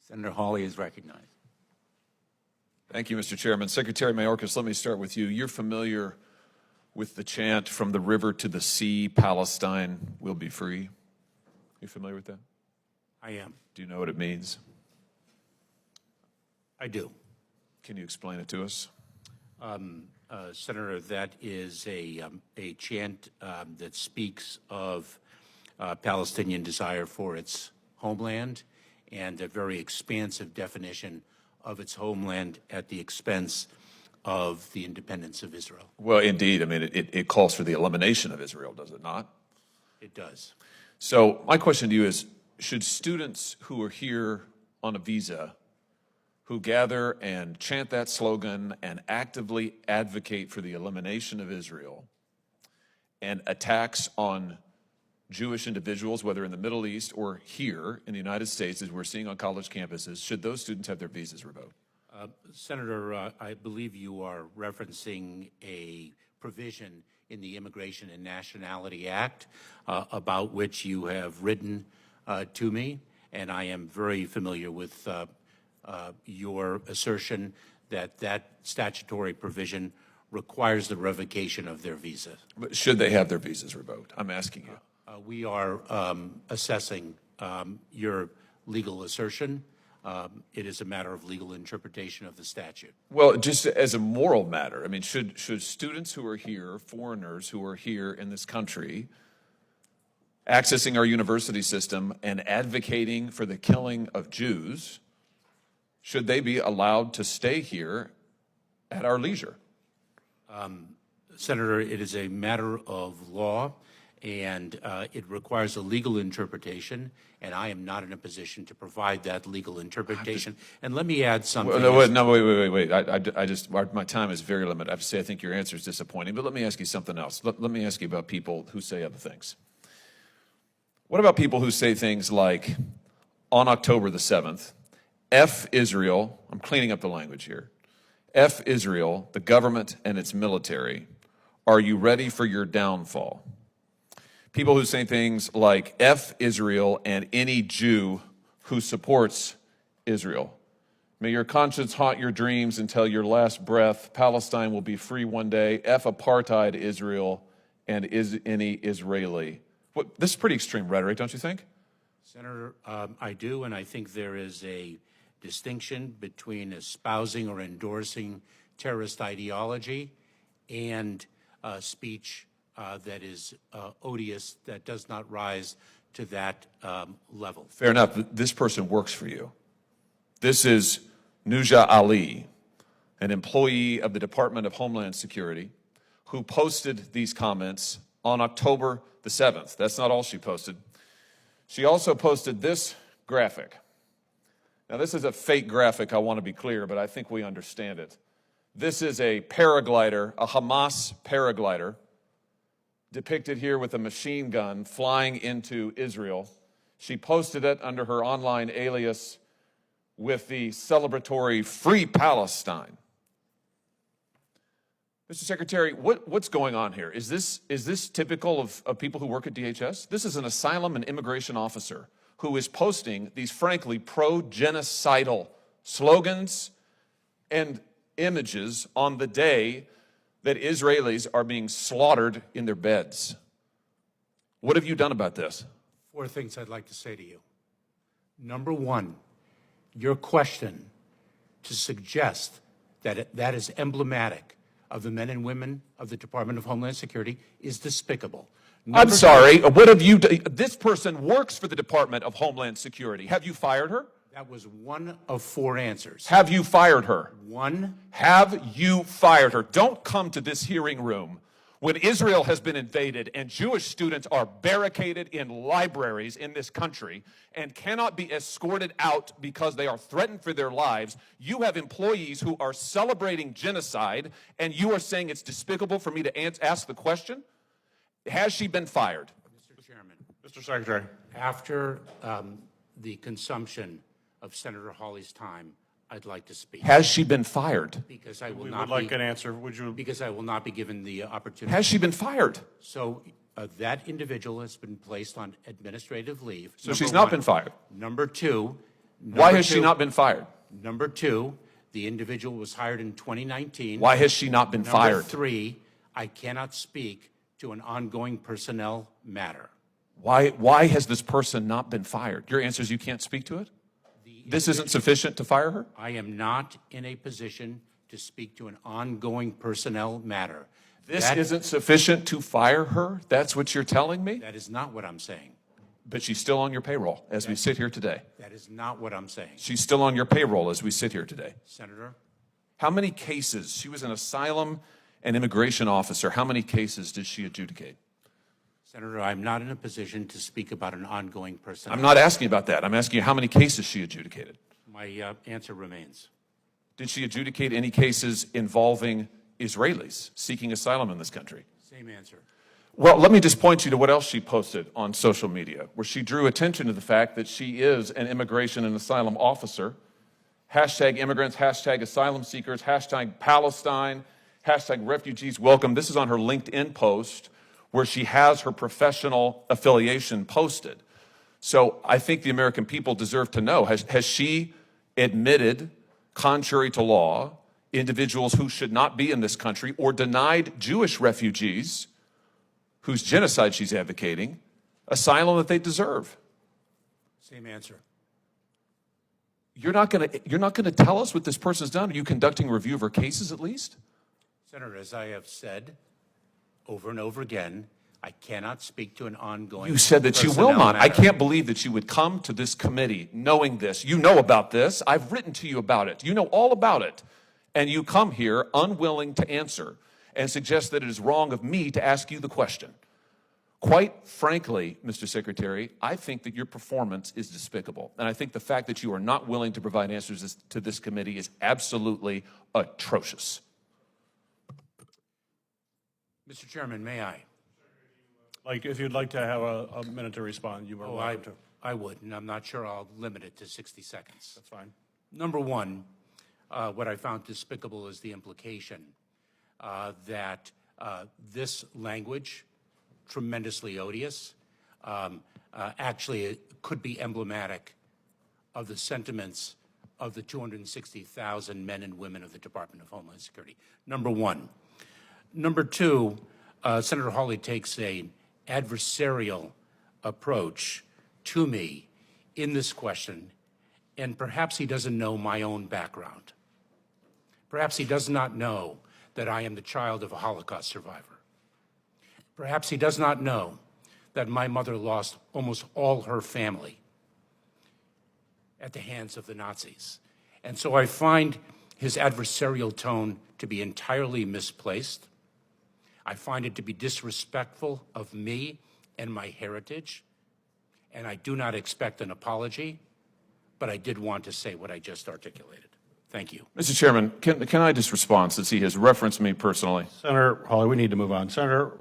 Senator Hawley is recognized. Thank you, Mr. Chairman. Secretary Mayorkas, let me start with you. You're familiar with the chant, "From the river to the sea, Palestine will be free." You familiar with that? I am. Do you know what it means? I do. Can you explain it to us? Senator, that is a chant that speaks of Palestinian desire for its homeland and a very expansive definition of its homeland at the expense of the independence of Israel. Well, indeed. I mean, it calls for the elimination of Israel, does it not? It does. So my question to you is, should students who are here on a visa, who gather and chant that slogan and actively advocate for the elimination of Israel and attacks on Jewish individuals, whether in the Middle East or here in the United States, as we're seeing on college campuses, should those students have their visas revoked? Senator, I believe you are referencing a provision in the Immigration and Nationality Act about which you have written to me, and I am very familiar with your assertion that that statutory provision requires the revocation of their visa. But should they have their visas revoked? I'm asking you. We are assessing your legal assertion. It is a matter of legal interpretation of the statute. Well, just as a moral matter, I mean, should students who are here, foreigners who are here in this country, accessing our university system and advocating for the killing of Jews, should they be allowed to stay here at our leisure? Senator, it is a matter of law, and it requires a legal interpretation, and I am not in a position to provide that legal interpretation. And let me add something. Wait. My time is very limited. I have to say I think your answer is disappointing, but let me ask you something else. Let me ask you about people who say other things. What about people who say things like, on October the 7th, F Israel, I'm cleaning up the language here, F Israel, the government and its military, are you ready for your downfall? People who say things like F Israel and any Jew who supports Israel. May your conscience haunt your dreams until your last breath. Palestine will be free one day. F apartheid Israel and any Israeli. This is pretty extreme rhetoric, don't you think? Senator, I do, and I think there is a distinction between espousing or endorsing terrorist ideology and speech that is odious, that does not rise to that level. Fair enough. This person works for you. This is Nuja Ali, an employee of the Department of Homeland Security, who posted these comments on October the 7th. That's not all she posted. She also posted this graphic. Now, this is a fake graphic, I want to be clear, but I think we understand it. This is a paraglider, a Hamas paraglider, depicted here with a machine gun flying into Israel. She posted it under her online alias with the celebratory Free Palestine. Mr. Secretary, what's going on here? Is this typical of people who work at DHS? This is an asylum and immigration officer who is posting these, frankly, pro-genocidal slogans and images on the day that Israelis are being slaughtered in their beds. What have you done about this? 4 things I'd like to say to you. Number one, your question to suggest that that is emblematic of the men and women of the Department of Homeland Security is despicable. I'm sorry, what have you done? This person works for the Department of Homeland Security. Have you fired her? That was one of 4 answers. Have you fired her? One. Have you fired her? Don't come to this hearing room when Israel has been invaded and Jewish students are barricaded in libraries in this country and cannot be escorted out because they are threatened for their lives. You have employees who are celebrating genocide, and you are saying it's despicable for me to ask the question? Has she been fired? Mr. Chairman. Mr. Secretary. After the consumption of Senator Hawley's time, I'd like to speak. Has she been fired? Because I will We not would like be, an answer. Would you? because I will not be given the opportunity. Has she been fired? So that individual has been placed on administrative leave. So she's number not been fired. Number 2, Why has she not been fired? Number two, the individual was hired in 2019. Why has she not been Number fired? three, I cannot speak to an ongoing personnel matter. Why has this person not been fired? Your answer is you can't speak to it? This isn't sufficient to fire her? I am not in a position to speak to an ongoing personnel matter. This isn't sufficient to fire her? That's what you're telling me? That is not what I'm saying. But she's still on your payroll as we sit here today. That is not what I'm saying. She's still on your payroll as we sit here today. Senator, How many cases? She was an asylum and immigration officer. How many cases did she adjudicate? Senator, I'm not in a position to speak about an ongoing personnel. I'm not asking about that. I'm asking you how many cases she adjudicated. My answer remains. Did she adjudicate any cases involving Israelis seeking asylum in this country? Same answer. Well, let me just point you to what else she posted on social media, where she drew attention to the fact that she is an immigration and asylum officer. Hashtag immigrants, hashtag asylum seekers, hashtag Palestine, hashtag refugees welcome. This is on her LinkedIn post where she has her professional affiliation posted. So I think the American people deserve to know, has she admitted, contrary to law, individuals who should not be in this country or denied Jewish refugees whose genocide she's advocating asylum that they deserve? Same answer. You're not going to tell us what this person's done? Are you conducting a review of her cases at least? Senator, as I have said over and over again, I cannot speak to an ongoing You said that you will personnel not. I matter. can't believe that you would come to this committee knowing this. You know about this. I've written to you about it. You know all about it. And you come here unwilling to answer and suggest that it is wrong of me to ask you the question. Quite frankly, Mr. Secretary, I think that your performance is despicable. And I think the fact that you are not willing to provide answers to this committee is absolutely atrocious. Mr. Chairman, may I? Like, if you'd like to have a minute to respond, you are welcome to. I would, and I'm not sure I'll limit it to 60 seconds. That's fine. Number one, what I found despicable is the implication that this language, tremendously odious, actually it could be emblematic of the sentiments of the 260,000 men and women of the Department of Homeland Security. Number one. Number two, Senator Hawley takes an adversarial approach to me in this question, and perhaps he doesn't know my own background. Perhaps he does not know that I am the child of a Holocaust survivor. Perhaps he does not know that my mother lost almost all her family at the hands of the Nazis. And so I find his adversarial tone to be entirely misplaced. I find it to be disrespectful of me and my heritage, and I do not expect an apology, but I did want to say what I just articulated. Thank you. Mr. Chairman, can I just respond since he has referenced me personally? Senator Hawley, we need to move on. Senator